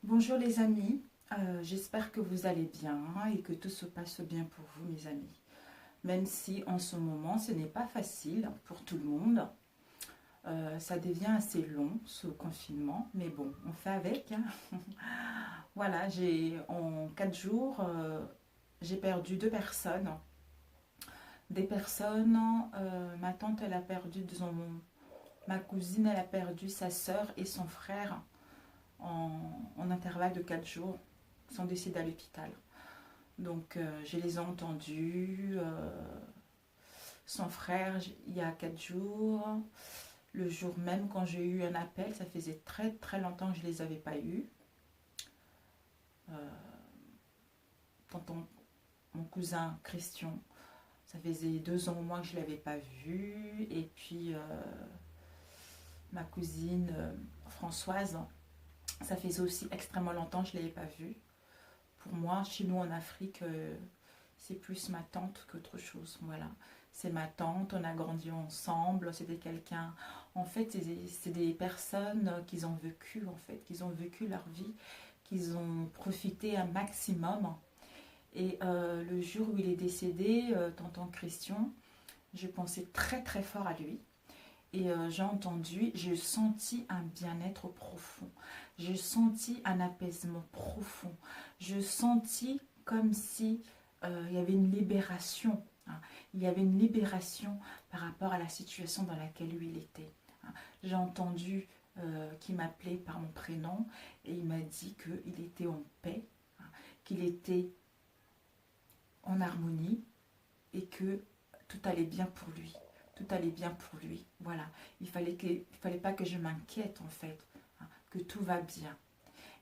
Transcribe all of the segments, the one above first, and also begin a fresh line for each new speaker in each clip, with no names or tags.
Bonjour les amis, j'espère que vous allez bien et que tout se passe bien pour vous mes amis. Même si en ce moment ce n'est pas facile pour tout le monde, ça devient assez long ce confinement, mais bon, on fait avec, hein. Voilà, en 4 jours, j'ai perdu deux personnes. Des personnes, ma tante elle a perdu, disons, ma cousine elle a perdu sa soeur et son frère en intervalle de 4 jours, sont décédés à l'hôpital. Donc je les ai entendus. Son frère, il y a 4 jours, le jour même quand j'ai eu un appel, ça faisait très très longtemps que je ne les avais pas eus. Tonton, mon cousin Christian, ça faisait 2 ans au moins que je ne l'avais pas vu. Et puis ma cousine Françoise, ça faisait aussi extrêmement longtemps que je ne l'avais pas vue. Pour moi, chez nous en Afrique, c'est plus ma tante qu'autre chose. Voilà, c'est ma tante, on a grandi ensemble, c'était quelqu'un... En fait, c'est des personnes qui ont vécu, en fait, qui ont vécu leur vie, qui ont profité un maximum. Et le jour où il est décédé, tonton Christian, j'ai pensé très très fort à lui. Et j'ai entendu, j'ai senti un bien-être profond. J'ai senti un apaisement profond. Je sentis comme si il y avait une libération. Hein. Il y avait une libération par rapport à la situation dans laquelle lui il était. Hein. J'ai entendu qu'il m'appelait par mon prénom et il m'a dit qu'il était en paix, hein, qu'il était en harmonie et que tout allait bien pour lui. Tout allait bien pour lui. Voilà. Il fallait pas que je m'inquiète en fait. Hein, que tout va bien.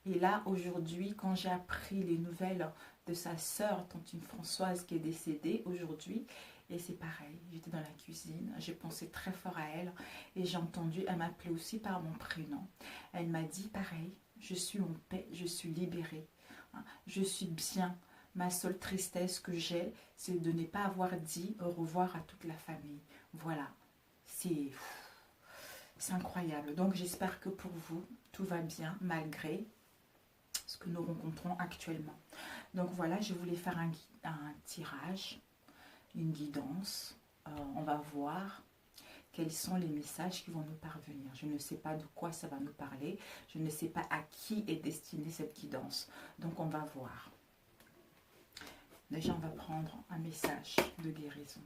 Et là, aujourd'hui, quand j'ai appris les nouvelles de sa sœur, tantine Françoise, qui est décédée aujourd'hui, et c'est pareil, j'étais dans la cuisine, j'ai pensé très fort à elle, et j'ai entendu, elle m'appelait aussi par mon prénom. Elle m'a dit, pareil, je suis en paix, je suis libérée, hein, je suis bien. Ma seule tristesse que j'ai, c'est de ne pas avoir dit au revoir à toute la famille. Voilà, c'est incroyable. Donc j'espère que pour vous, tout va bien malgré ce que nous rencontrons actuellement. Donc voilà, je voulais faire un tirage, une guidance. On va voir quels sont les messages qui vont nous parvenir. Je ne sais pas de quoi ça va nous parler. Je ne sais pas à qui est destinée cette guidance. Donc on va voir. Déjà, on va prendre un message de guérison.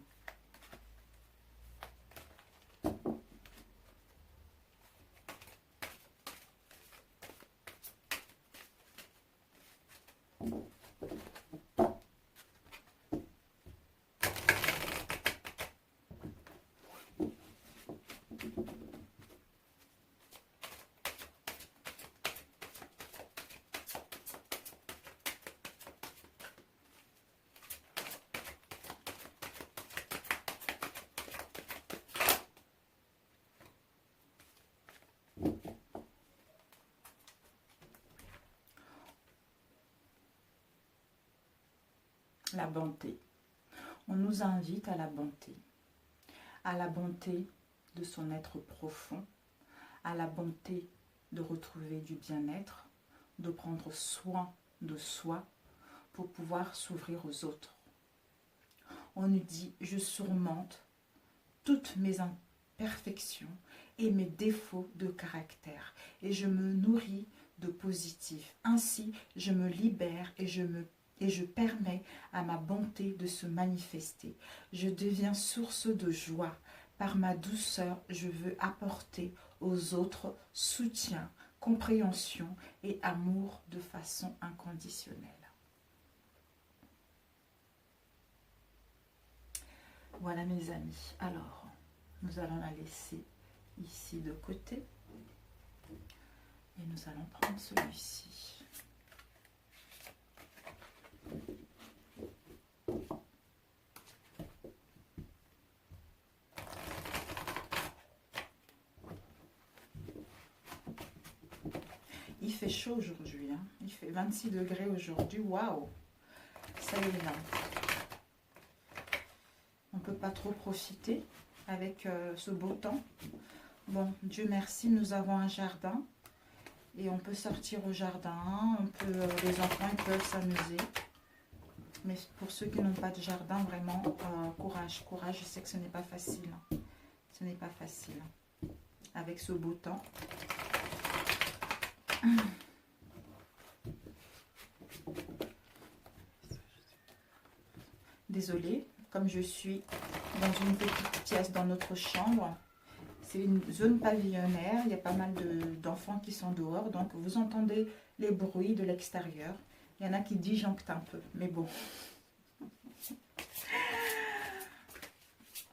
La bonté. On nous invite à la bonté de son être profond, à la bonté de retrouver du bien-être, de prendre soin de soi pour pouvoir s'ouvrir aux autres. On nous dit, je surmonte toutes mes imperfections et mes défauts de caractère et je me nourris de positif. Ainsi, je me libère et je permets à ma bonté de se manifester. Je deviens source de joie. Par ma douceur, je veux apporter aux autres soutien, compréhension et amour de façon inconditionnelle. Voilà mes amis. Alors, nous allons la laisser ici de côté. Et nous allons prendre celui-ci. Il fait chaud aujourd'hui, hein. Il fait 26 degrés aujourd'hui. Waouh! Ça y est là. On ne peut pas trop profiter avec ce beau temps. Bon, Dieu merci, nous avons un jardin. Et on peut sortir au jardin, les enfants ils peuvent s'amuser. Mais pour ceux qui n'ont pas de jardin, vraiment, courage, courage. Je sais que ce n'est pas facile. Ce n'est pas facile. Avec ce beau temps. Désolée, comme je suis dans une petite pièce dans notre chambre, c'est une zone pavillonnaire, il y a pas mal d'enfants qui sont dehors, donc vous entendez les bruits de l'extérieur. Il y en a qui disjonctent un peu, mais bon.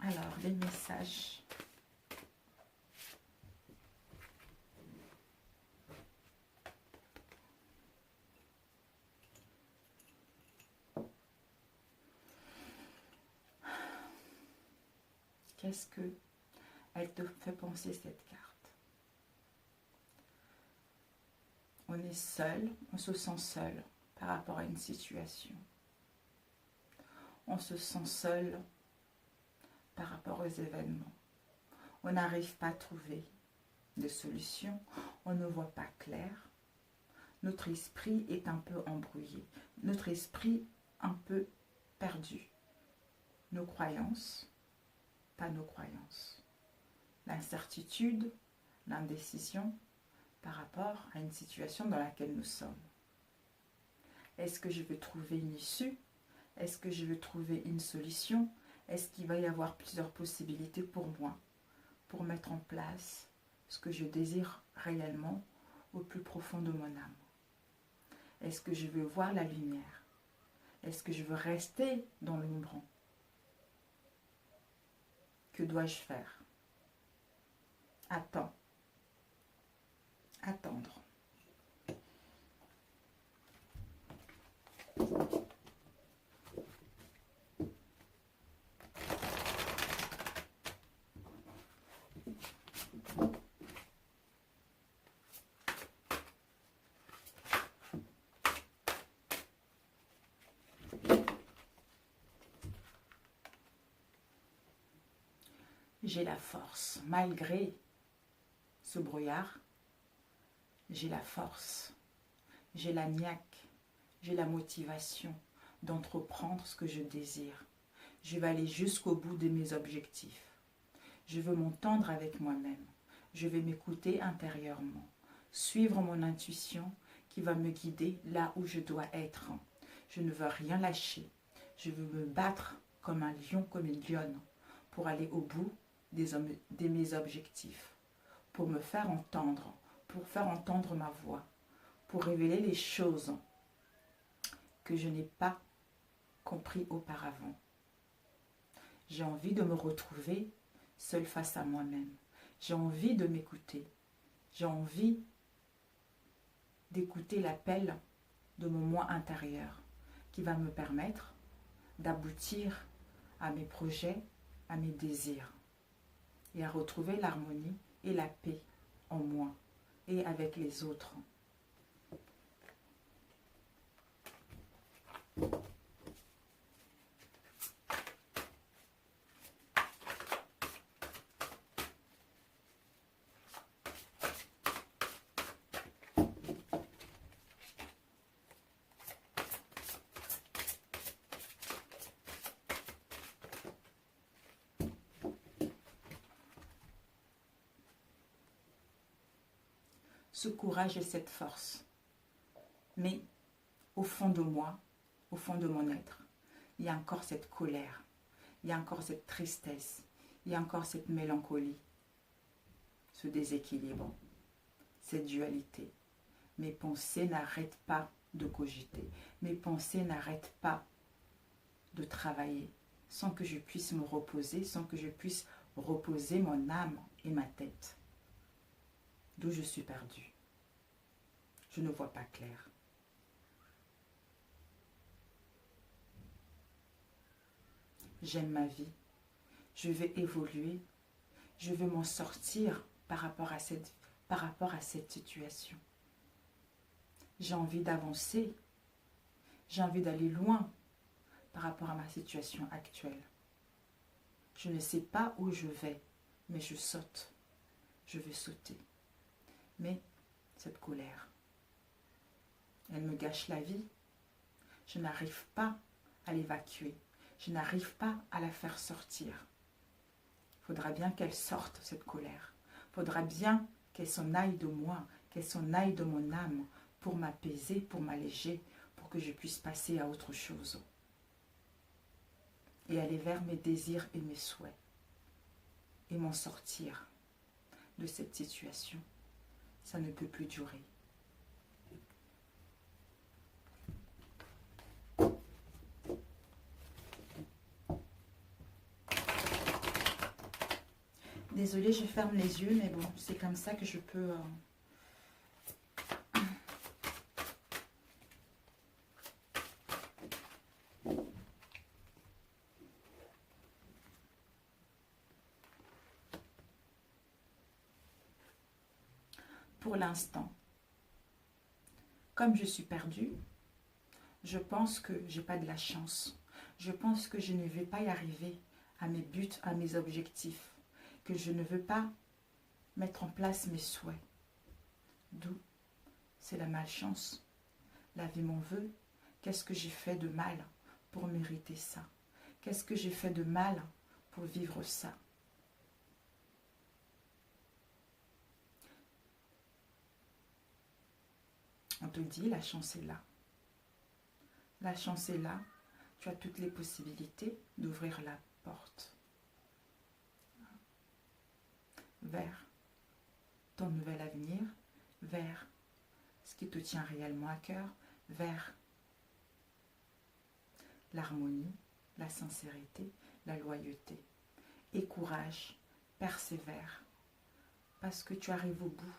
Alors, les messages. Qu'est-ce que elle te fait penser cette carte? On est seul, on se sent seul par rapport à une situation. On se sent seul par rapport aux événements. On n'arrive pas à trouver de solution. On ne voit pas clair. Notre esprit est un peu embrouillé. Notre esprit un peu perdu. Nos croyances, pas nos croyances. L'incertitude, l'indécision par rapport à une situation dans laquelle nous sommes. Est-ce que je veux trouver une issue? Est-ce que je veux trouver une solution? Est-ce qu'il va y avoir plusieurs possibilités pour moi, pour mettre en place ce que je désire réellement au plus profond de mon âme? Est-ce que je veux voir la lumière? Est-ce que je veux rester dans l'ombre? Que dois-je faire? Attends. Attendre. J'ai la force, malgré ce brouillard, j'ai la force, j'ai la niaque, j'ai la motivation d'entreprendre ce que je désire. Je vais aller jusqu'au bout de mes objectifs. Je veux m'entendre avec moi-même. Je vais m'écouter intérieurement, suivre mon intuition qui va me guider là où je dois être. Je ne veux rien lâcher. Je veux me battre comme un lion, comme une lionne, pour aller au bout de mes objectifs, pour me faire entendre, pour faire entendre ma voix, pour révéler les choses que je n'ai pas compris auparavant. J'ai envie de me retrouver seule face à moi-même. J'ai envie de m'écouter. J'ai envie d'écouter l'appel de mon moi intérieur qui va me permettre d'aboutir à mes projets, à mes désirs et à retrouver l'harmonie et la paix en moi et avec les autres. Ce courage et cette force. Mais au fond de moi, au fond de mon être, il y a encore cette colère, il y a encore cette tristesse, il y a encore cette mélancolie, ce déséquilibre, cette dualité. Mes pensées n'arrêtent pas de cogiter, mes pensées n'arrêtent pas de travailler sans que je puisse me reposer, sans que je puisse reposer mon âme et ma tête. D'où je suis perdue. Je ne vois pas clair. J'aime ma vie. Je vais évoluer. Je veux m'en sortir par rapport à cette situation. J'ai envie d'avancer. J'ai envie d'aller loin par rapport à ma situation actuelle. Je ne sais pas où je vais, mais je saute. Je veux sauter. Mais cette colère. Elle me gâche la vie. Je n'arrive pas à l'évacuer. Je n'arrive pas à la faire sortir. Il faudra bien qu'elle sorte, cette colère. Il faudra bien qu'elle s'en aille de moi, qu'elle s'en aille de mon âme pour m'apaiser, pour m'alléger, pour que je puisse passer à autre chose. Et aller vers mes désirs et mes souhaits. Et m'en sortir de cette situation. Ça ne peut plus durer. Désolée, je ferme les yeux, mais bon, c'est comme ça que je peux... Pour l'instant, comme je suis perdue, je pense que j'ai pas de la chance. Je pense que je ne vais pas y arriver à mes buts, à mes objectifs. Que je ne veux pas mettre en place mes souhaits. D'où c'est la malchance. La vie m'en veut. Qu'est-ce que j'ai fait de mal pour mériter ça? Qu'est-ce que j'ai fait de mal pour vivre ça? On te dit, la chance est là. La chance est là. Tu as toutes les possibilités d'ouvrir la porte vers ton nouvel avenir, vers ce qui te tient réellement à cœur, vers l'harmonie, la sincérité, la loyauté. Et courage, persévère, parce que tu arrives au bout.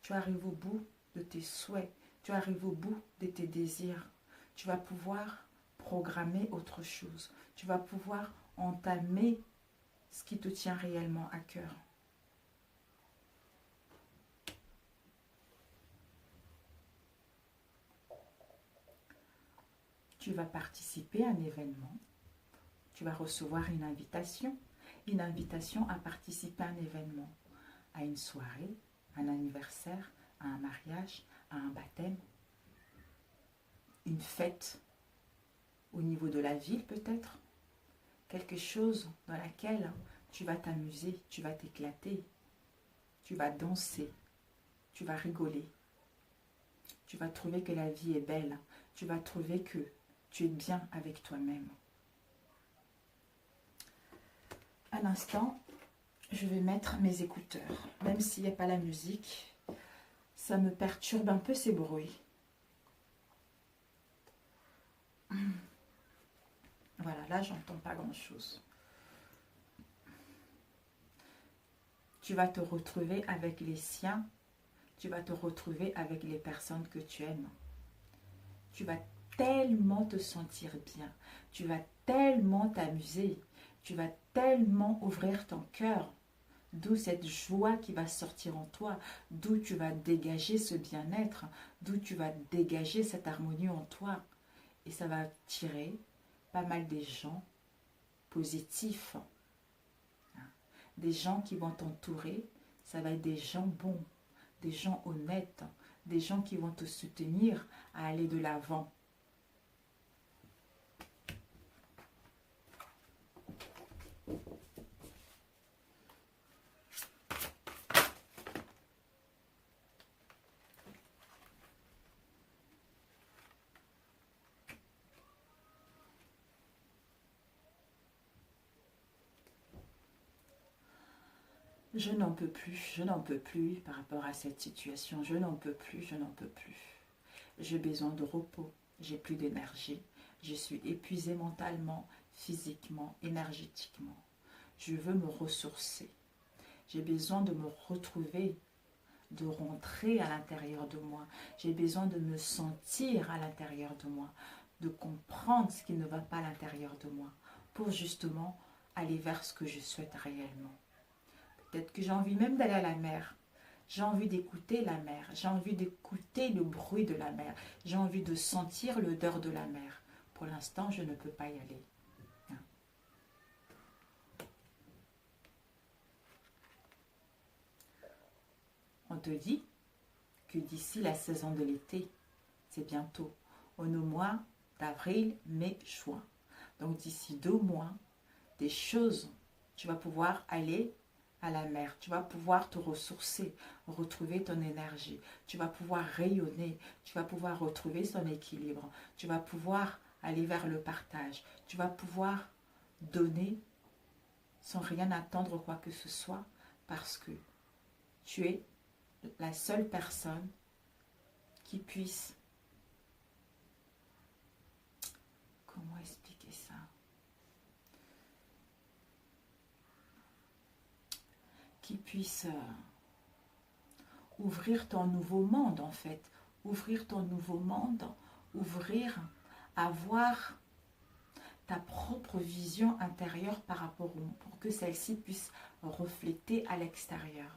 Tu arrives au bout de tes souhaits, tu arrives au bout de tes désirs. Tu vas pouvoir programmer autre chose. Tu vas pouvoir entamer ce qui te tient réellement à cœur. Tu vas participer à un événement. Tu vas recevoir une invitation à participer à un événement, à une soirée, un anniversaire, à un mariage, à un baptême, une fête au niveau de la ville peut-être, quelque chose dans laquelle tu vas t'amuser, tu vas t'éclater, tu vas danser, tu vas rigoler, tu vas trouver que la vie est belle, tu vas trouver que tu es bien avec toi-même. Un instant, je vais mettre mes écouteurs, même s'il n'y a pas la musique, ça me perturbe un peu ces bruits. Voilà, là, j'entends pas grand-chose. Tu vas te retrouver avec les siens. Tu vas te retrouver avec les personnes que tu aimes. Tu vas tellement te sentir bien. Tu vas tellement t'amuser. Tu vas tellement ouvrir ton cœur. D'où cette joie qui va sortir en toi. D'où tu vas dégager ce bien-être. D'où tu vas dégager cette harmonie en toi. Et ça va tirer pas mal des gens positifs, des gens qui vont t'entourer. Ça va être des gens bons, des gens honnêtes, des gens qui vont te soutenir à aller de l'avant. Je n'en peux plus par rapport à cette situation. Je n'en peux plus. J'ai besoin de repos, j'ai plus d'énergie. Je suis épuisée mentalement, physiquement, énergétiquement. Je veux me ressourcer. J'ai besoin de me retrouver, de rentrer à l'intérieur de moi. J'ai besoin de me sentir à l'intérieur de moi, de comprendre ce qui ne va pas à l'intérieur de moi, pour justement aller vers ce que je souhaite réellement. Peut-être que j'ai envie même d'aller à la mer. J'ai envie d'écouter la mer. J'ai envie d'écouter le bruit de la mer. J'ai envie de sentir l'odeur de la mer. Pour l'instant, je ne peux pas y aller. On te dit que d'ici la saison de l'été, c'est bientôt, on est au mois d'avril, mai, juin. Donc d'ici 2 mois, des choses, tu vas pouvoir aller à la mer, tu vas pouvoir te ressourcer, retrouver ton énergie, tu vas pouvoir rayonner, tu vas pouvoir retrouver son équilibre, tu vas pouvoir aller vers le partage, tu vas pouvoir donner sans rien attendre quoi que ce soit parce que tu es la seule personne qui puisse, comment expliquer ça? Qui puisse ouvrir ton nouveau monde en fait, ouvrir ton nouveau monde, ouvrir, avoir ta propre vision intérieure par rapport au pour que celle-ci puisse refléter à l'extérieur.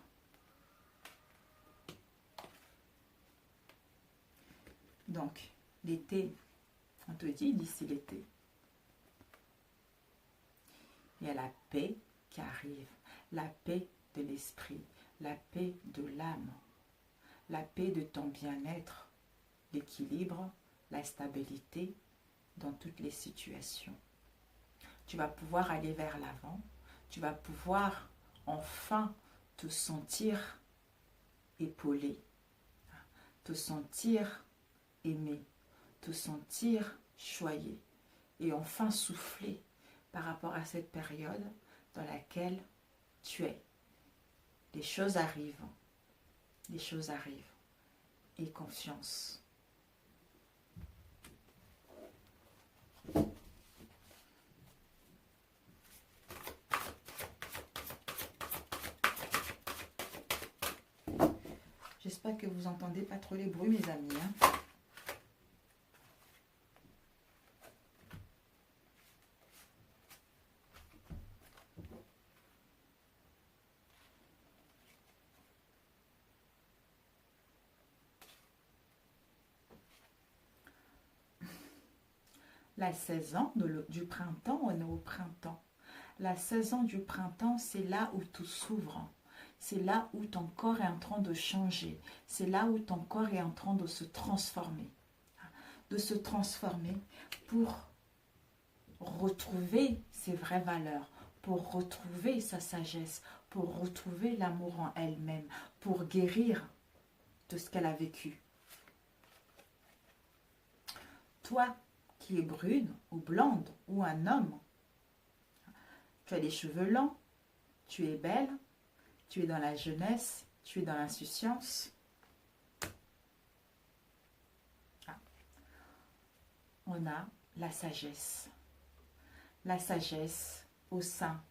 Donc, l'été, on te dit d'ici l'été, il y a la paix qui arrive, la paix de l'esprit, la paix de l'âme, la paix de ton bien-être, l'équilibre, la stabilité dans toutes les situations. Tu vas pouvoir aller vers l'avant, tu vas pouvoir enfin te sentir épaulé, te sentir aimé, te sentir choyé et enfin souffler par rapport à cette période dans laquelle tu es. Les choses arrivent, et confiance. J'espère que vous entendez pas trop les bruits, mes amis. La saison du printemps, on est au printemps. La saison du printemps, c'est là où tout s'ouvre. C'est là où ton corps est en train de changer. C'est là où ton corps est en train de se transformer. De se transformer pour retrouver ses vraies valeurs, pour retrouver sa sagesse, pour retrouver l'amour en elle-même, pour guérir de ce qu'elle a vécu. Toi qui es brune ou blonde ou un homme, tu as les cheveux longs, tu es belle, tu es dans la jeunesse, tu es dans l'insouciance. On a la sagesse au sein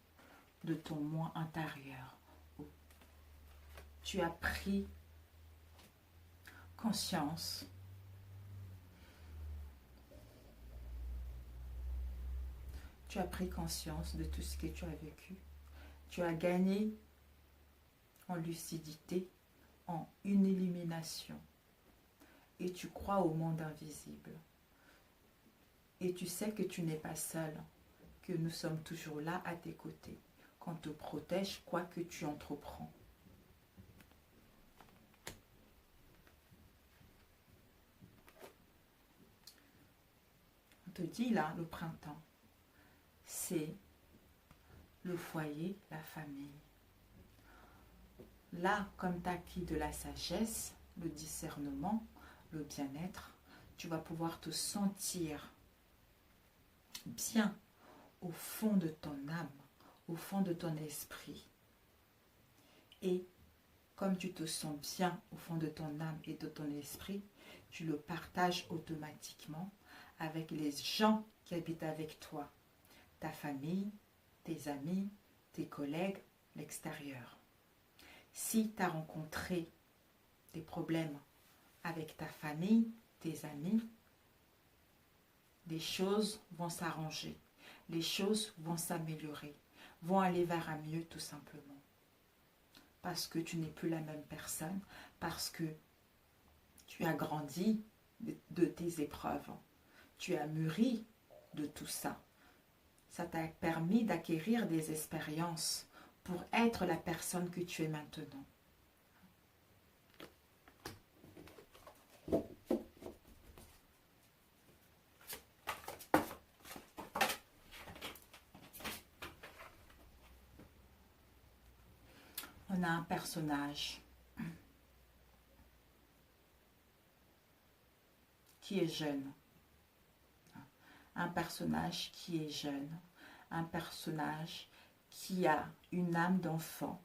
de ton moi intérieur. Tu as pris conscience de tout ce que tu as vécu. Tu as gagné en lucidité, en une illumination. Et tu crois au monde invisible. Et tu sais que tu n'es pas seul, que nous sommes toujours là à tes côtés, qu'on te protège quoi que tu entreprends. On te dit là, le printemps, c'est le foyer, la famille. Là, comme tu as acquis de la sagesse, le discernement, le bien-être, tu vas pouvoir te sentir bien au fond de ton âme, au fond de ton esprit. Et comme tu te sens bien au fond de ton âme et de ton esprit, tu le partages automatiquement avec les gens qui habitent avec toi, ta famille, tes amis, tes collègues, l'extérieur. Si tu as rencontré des problèmes avec ta famille, tes amis, les choses vont s'arranger, les choses vont s'améliorer, vont aller vers un mieux tout simplement. Parce que tu n'es plus la même personne, parce que tu as grandi de tes épreuves, tu as mûri de tout ça. Ça t'a permis d'acquérir des expériences pour être la personne que tu es maintenant. on a un personnage qui est jeune. Un personnage qui est jeune. Un personnage qui a une âme d'enfant.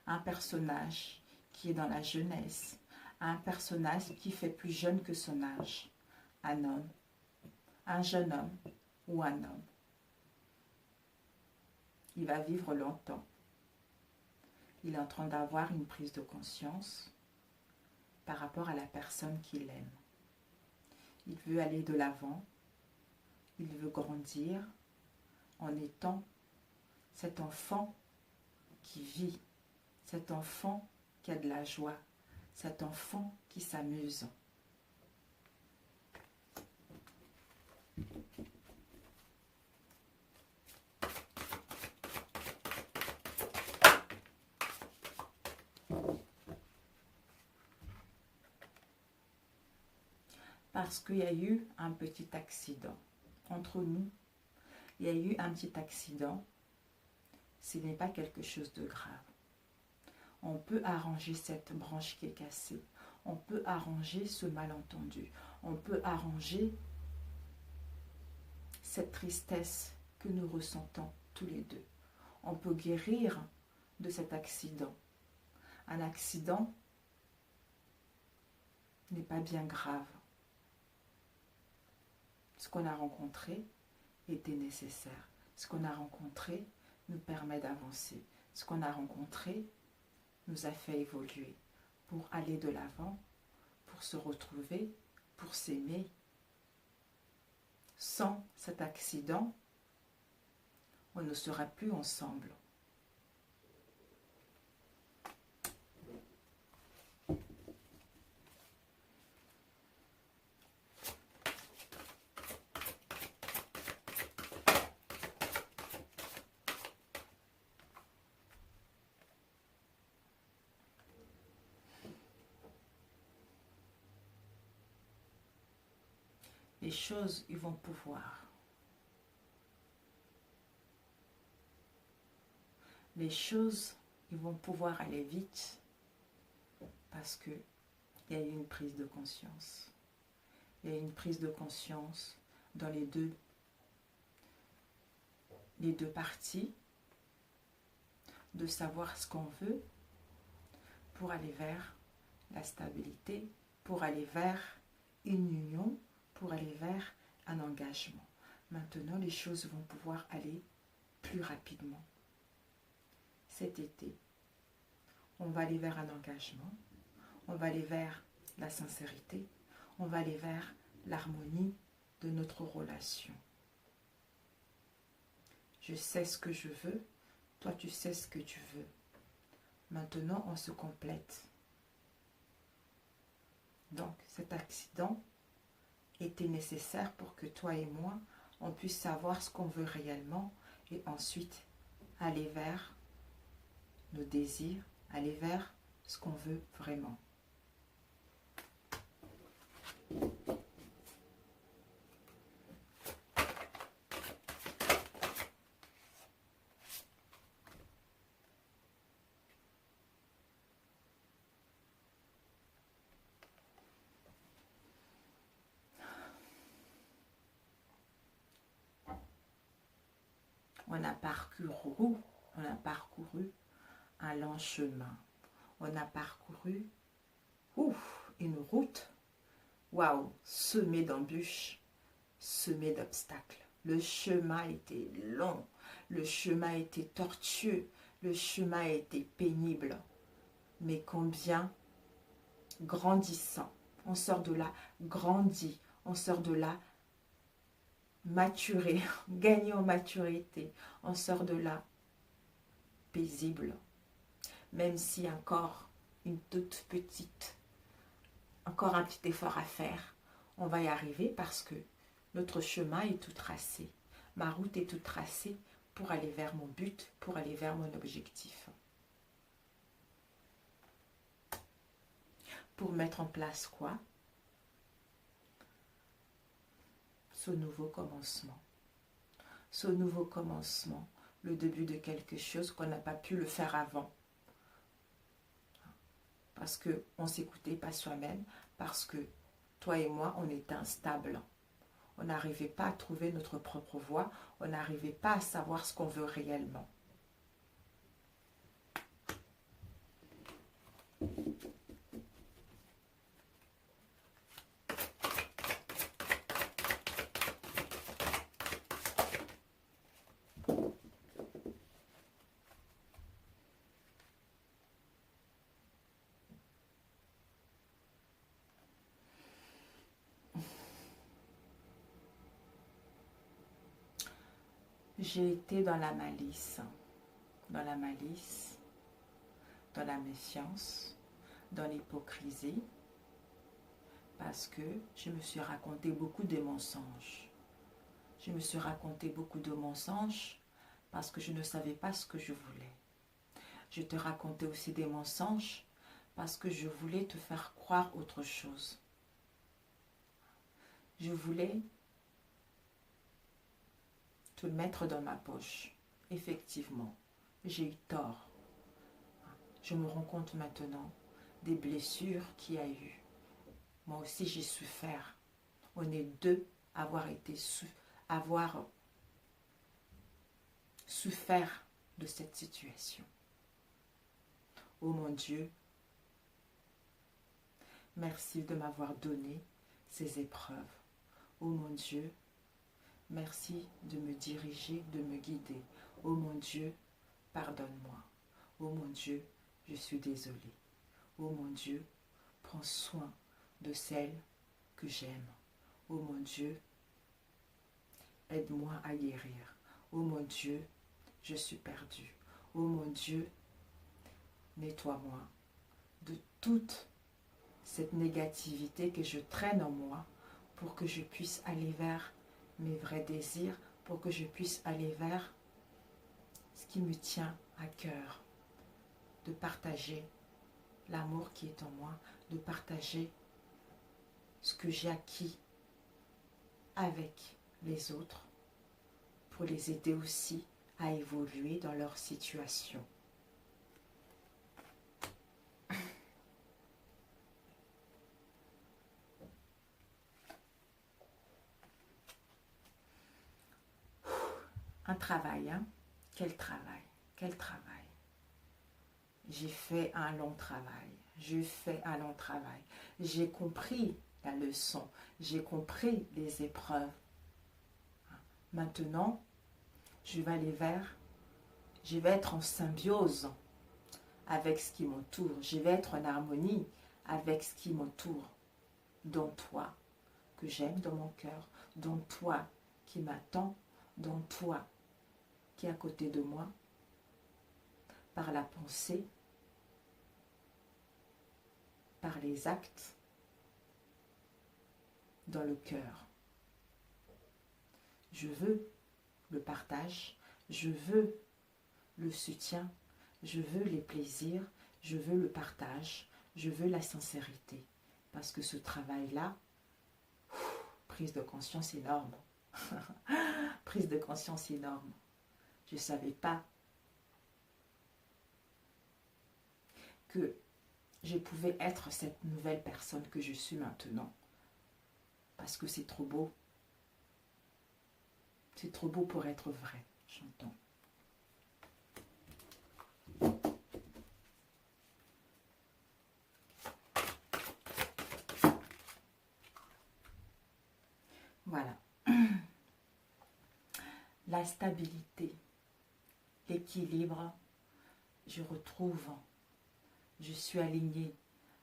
Un personnage qui est dans la jeunesse. Un personnage qui fait plus jeune que son âge. Un homme. Un jeune homme ou un homme. Il va vivre longtemps. Il est en train d'avoir une prise de conscience par rapport à la personne qu'il aime. Il veut aller de l'avant. Il veut grandir en étant cet enfant qui vit, cet enfant qui a de la joie, cet enfant qui s'amuse. Parce qu'il y a eu un petit accident. Entre nous, il y a eu un petit accident. Ce n'est pas quelque chose de grave. On peut arranger cette branche qui est cassée. On peut arranger ce malentendu. On peut arranger cette tristesse que nous ressentons tous les deux. On peut guérir de cet accident. Un accident n'est pas bien grave. Ce qu'on a rencontré était nécessaire. Ce qu'on a rencontré nous permet d'avancer. Ce qu'on a rencontré nous a fait évoluer pour aller de l'avant, pour se retrouver, pour s'aimer. Sans cet accident, on ne sera plus ensemble. Les choses, ils vont pouvoir. Les choses, ils vont pouvoir aller vite parce que il y a eu une prise de conscience. Il y a eu une prise de conscience dans les deux parties, de savoir ce qu'on veut pour aller vers la stabilité, pour aller vers une union, pour aller vers un engagement. Maintenant, les choses vont pouvoir aller plus rapidement. Cet été, on va aller vers un engagement, on va aller vers la sincérité, on va aller vers l'harmonie de notre relation. Je sais ce que je veux, toi tu sais ce que tu veux. Maintenant, on se complète. Donc, cet accident était nécessaire pour que toi et moi, on puisse savoir ce qu'on veut réellement et ensuite aller vers nos désirs, aller vers ce qu'on veut vraiment. On a parcouru un long chemin. On a parcouru une route, waouh, semée d'embûches, semée d'obstacles. Le chemin était long, le chemin était tortueux, le chemin était pénible. Mais combien grandissant. On sort de là grandi, on sort de là maturé, gagné en maturité. On sort de là paisible. Même si encore une toute petite, encore un petit effort à faire, on va y arriver parce que notre chemin est tout tracé. Ma route est toute tracée pour aller vers mon but, pour aller vers mon objectif. Pour mettre en place quoi? Ce nouveau commencement. Ce nouveau commencement, le début de quelque chose qu'on n'a pas pu le faire avant. parce qu'on ne s'écoutait pas soi-même, parce que toi et moi, on était instables. On n'arrivait pas à trouver notre propre voie, on n'arrivait pas à savoir ce qu'on veut réellement. J'ai été dans la malice, dans la malice, dans la méfiance, dans l'hypocrisie, parce que je me suis raconté beaucoup de mensonges. Je me suis raconté beaucoup de mensonges parce que je ne savais pas ce que je voulais. Je te racontais aussi des mensonges parce que je voulais te faire croire autre chose. Je voulais te mettre dans ma poche. Effectivement, j'ai eu tort. Je me rends compte maintenant des blessures qu'il y a eu. Moi aussi, j'ai souffert. On est deux à avoir souffert de cette situation. Oh mon Dieu, merci de m'avoir donné ces épreuves. Oh mon Dieu, merci de me diriger, de me guider. Oh mon Dieu, pardonne-moi. Oh mon Dieu, je suis désolée. Oh mon Dieu, prends soin de celle que j'aime. Oh mon Dieu, aide-moi à guérir. Oh mon Dieu, je suis perdue. Oh mon Dieu, nettoie-moi de toute cette négativité que je traîne en moi pour que je puisse aller vers mes vrais désirs, pour que je puisse aller vers ce qui me tient à cœur, de partager l'amour qui est en moi, de partager ce que j'ai acquis avec les autres, pour les aider aussi à évoluer dans leur situation. Un travail, hein? Quel travail, quel travail. J'ai fait un long travail, j'ai fait un long travail. J'ai compris la leçon, j'ai compris les épreuves. Maintenant, je vais être en symbiose avec ce qui m'entoure. Je vais être en harmonie avec ce qui m'entoure. Dont toi, que j'aime dans mon cœur, dont toi qui m'attends, dont toi qui est à côté de moi, par la pensée, par les actes, dans le cœur. Je veux le partage, je veux le soutien, je veux les plaisirs, je veux le partage, je veux la sincérité. Parce que ce travail-là, prise de conscience énorme. Prise de conscience énorme. Je ne savais pas que je pouvais être cette nouvelle personne que je suis maintenant. Parce que c'est trop beau. C'est trop beau pour être vrai, j'entends. Voilà. La stabilité, l'équilibre, je retrouve, je suis alignée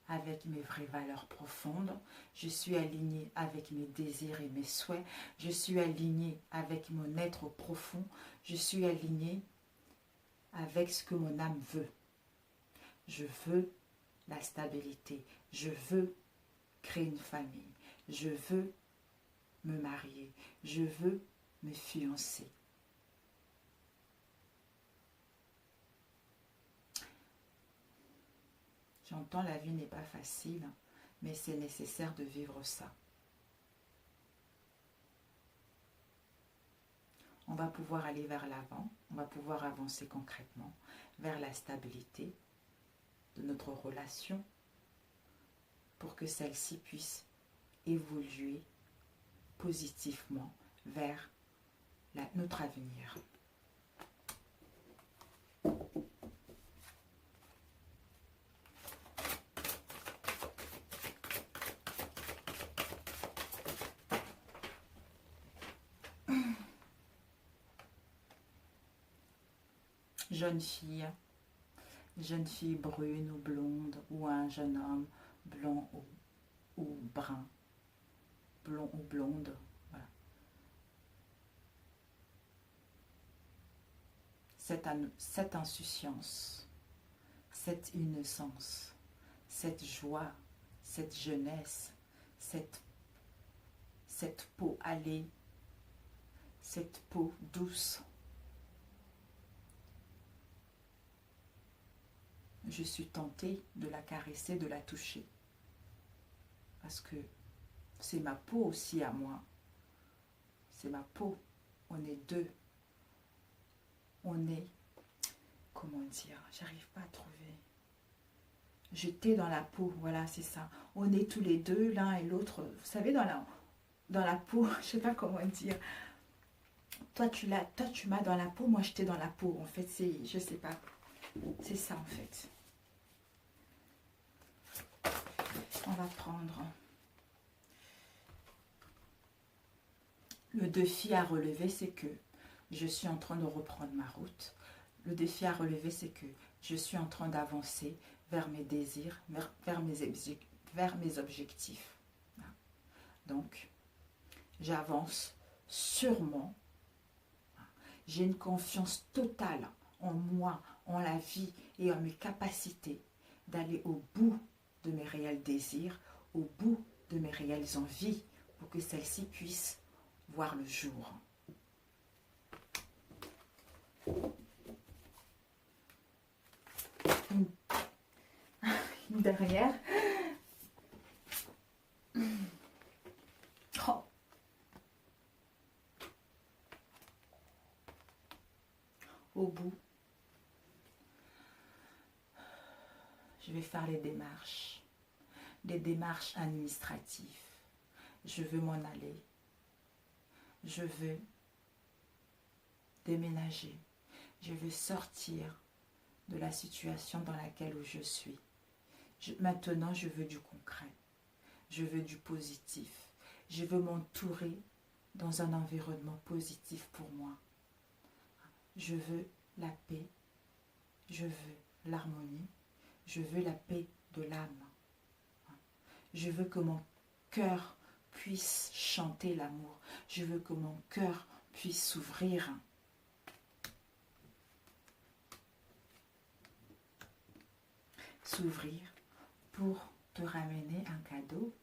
avec mes vraies valeurs profondes, je suis alignée avec mes désirs et mes souhaits, je suis alignée avec mon être profond, je suis alignée avec ce que mon âme veut. Je veux la stabilité, je veux créer une famille, je veux me marier, je veux me fiancer. J'entends, la vie n'est pas facile, mais c'est nécessaire de vivre ça. On va pouvoir aller vers l'avant, on va pouvoir avancer concrètement vers la stabilité de notre relation, pour que celle-ci puisse évoluer positivement vers notre avenir. Jeune fille brune ou blonde, ou un jeune homme blond ou brun, blond ou blonde, voilà. Cette insouciance, cette innocence, cette joie, cette jeunesse, cette peau hâlée, cette peau douce. Je suis tentée de la caresser, de la toucher. Parce que c'est ma peau aussi à moi. C'est ma peau. On est deux. On est, comment dire, j'arrive pas à trouver. J'étais dans la peau, voilà, c'est ça. On est tous les deux, l'un et l'autre. Vous savez, dans la peau, je sais pas comment dire. Toi, tu m'as dans la peau, moi, j'étais dans la peau. En fait, c'est, je sais pas. C'est ça, en fait. On va prendre le défi à relever, c'est que je suis en train de reprendre ma route. Le défi à relever, c'est que je suis en train d'avancer vers mes désirs, vers mes objectifs. Donc, j'avance sûrement. J'ai une confiance totale en moi, en la vie et en mes capacités d'aller au bout de mes réels désirs, au bout de mes réelles envies, pour que celles-ci puissent voir le jour. Une dernière. Oh. Au bout, je vais faire les démarches administratives. Je veux m'en aller. Je veux déménager. Je veux sortir de la situation dans laquelle je suis. Maintenant, je veux du concret. Je veux du positif. Je veux m'entourer dans un environnement positif pour moi. Je veux la paix. Je veux l'harmonie. Je veux la paix de l'âme. Je veux que mon cœur puisse chanter l'amour. Je veux que mon cœur puisse s'ouvrir. S'ouvrir pour te ramener un cadeau.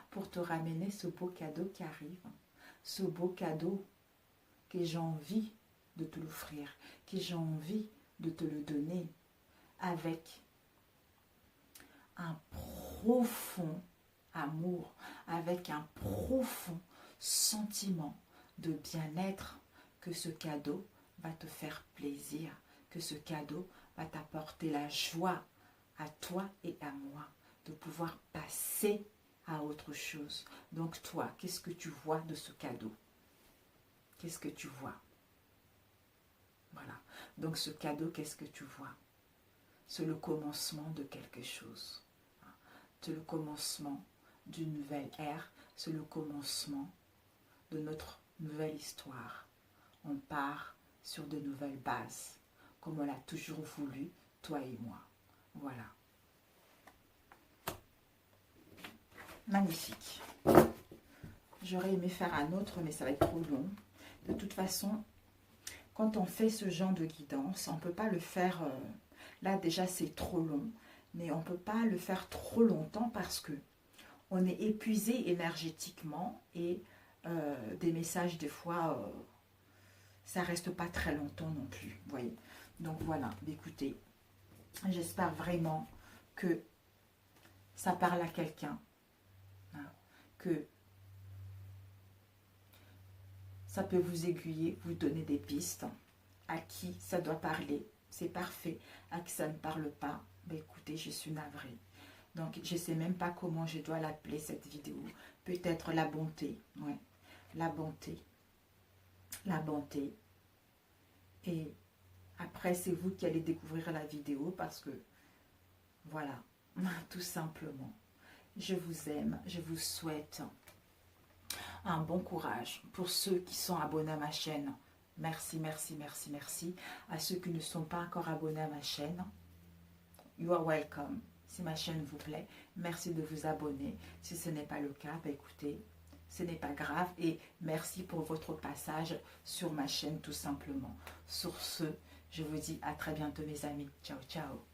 Pour te ramener ce beau cadeau qui arrive. Ce beau cadeau que j'ai envie de te l'offrir. Que j'ai envie de te le donner. Avec un profond amour, avec un profond sentiment de bien-être, que ce cadeau va te faire plaisir, que ce cadeau va t'apporter la joie à toi et à moi, de pouvoir passer à autre chose. Donc toi, qu'est-ce que tu vois de ce cadeau? Qu'est-ce que tu vois? Voilà. Donc ce cadeau, qu'est-ce que tu vois? C'est le commencement de quelque chose. C'est le commencement d'une nouvelle ère. C'est le commencement de notre nouvelle histoire. On part sur de nouvelles bases, comme on l'a toujours voulu, toi et moi. Voilà. Magnifique. J'aurais aimé faire un autre, mais ça va être trop long. De toute façon, quand on fait ce genre de guidance, on ne peut pas le faire... là, déjà, c'est trop long. Mais on ne peut pas le faire trop longtemps parce que on est épuisé énergétiquement et des messages, des fois, ça ne reste pas très longtemps non plus. Vous voyez. Donc voilà, écoutez, j'espère vraiment que ça parle à quelqu'un, hein, que ça peut vous aiguiller, vous donner des pistes. À qui ça doit parler, c'est parfait. À qui ça ne parle pas, ben écoutez, je suis navrée. Donc, je ne sais même pas comment je dois l'appeler, cette vidéo. Peut-être la bonté. Ouais, la bonté. La bonté. Et après, c'est vous qui allez découvrir la vidéo parce que, voilà, tout simplement. Je vous aime. Je vous souhaite un bon courage pour ceux qui sont abonnés à ma chaîne. Merci, merci, merci, merci. À ceux qui ne sont pas encore abonnés à ma chaîne, you are welcome. Si ma chaîne vous plaît, merci de vous abonner. Si ce n'est pas le cas, bah écoutez, ce n'est pas grave. Et merci pour votre passage sur ma chaîne tout simplement. Sur ce, je vous dis à très bientôt mes amis. Ciao, ciao.